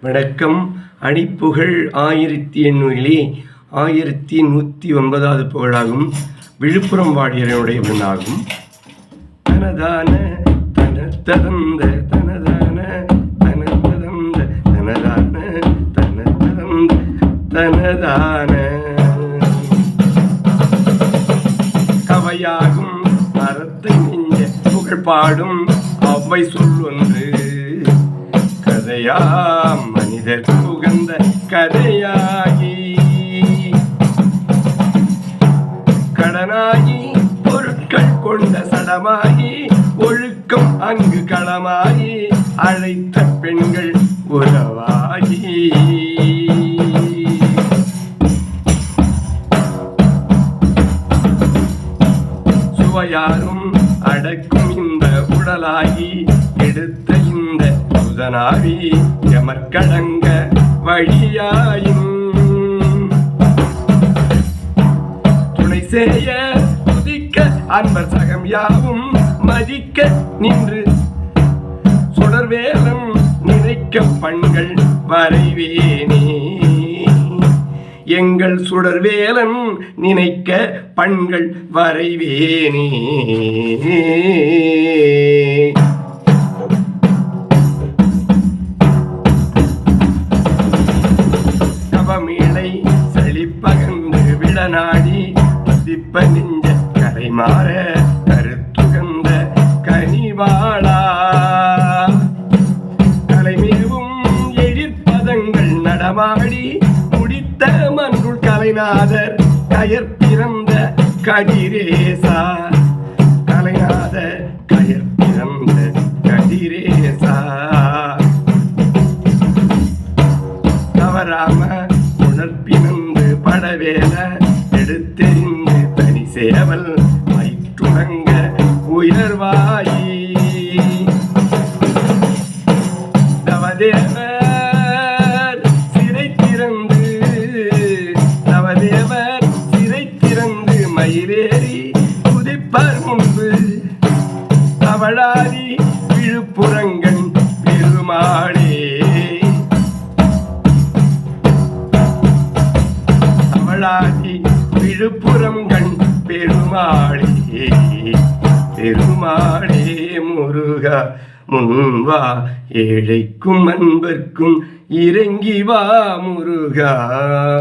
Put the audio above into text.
வணக்கம். அணிப்புகழ் 1800 1109வது புகழாகும். விழுப்புரம் வாழியனுடைய விண்ணாகும். தனதான தனத்ததந்த தனதான தனத்ததந்த தனதான தனத்ததந்த தனதான கவையாகும் அறத்தை நெஞ்ச புகழ் பாடும் அவ்வை சொல்லொன்று கதையா மனிதர் புகழ்ந்த கதையாகி கடனாகி பொருட்கள் கொண்ட சடமாகி ஒழுக்கம் அங்கு களமாகி அழைத்த பெண்கள் உறவாகி சுவையாரும் அடக்கும் இந்த உடலாகி எடுத்த இந்த சுதனாவி எமற்கடங்க வழியாயும் துணை செய்ய துதிக்க அன்பர் சகம் யாவும் மதிக்க நின்று சுடர்வேலம் நினைக்க பண்கள் வரைவேனே. எங்கள் சுடர்வேலன் நினைக்க பண்கள் வரைவேனே. கவமீளை செழிப்பகன்று விடநாடி திப்ப நெஞ்ச கரை மாற கருத்துகந்த கனிவாளா கலைமேவும் எழிற்பதங்கள் நடமாடி முடித்த மன்றுள் கலைநாதர் கயற் பிறந்த கதிரேசா கலைநாத கயற் பிறந்த கதிரேசா தவறாம உணர்ப்பினந்து படவேல எடுத்தெறிந்து தனி சேவல் வயிற்றுணங்க உயர்வாயி நவதேவர் சிறை திறந்து நவதேவர் சிறை திறந்து மயிலேறி குதிப்பார் முன்பு தவழாதி விழுப்புரங்கன் பெருமாளே தவழாதி விழுப்புரம் கண் பெருமாளே பெருமாளே முருகா முன்வா ஏழைக்கும் அன்பர்க்கும் இறங்கி வா முருகா.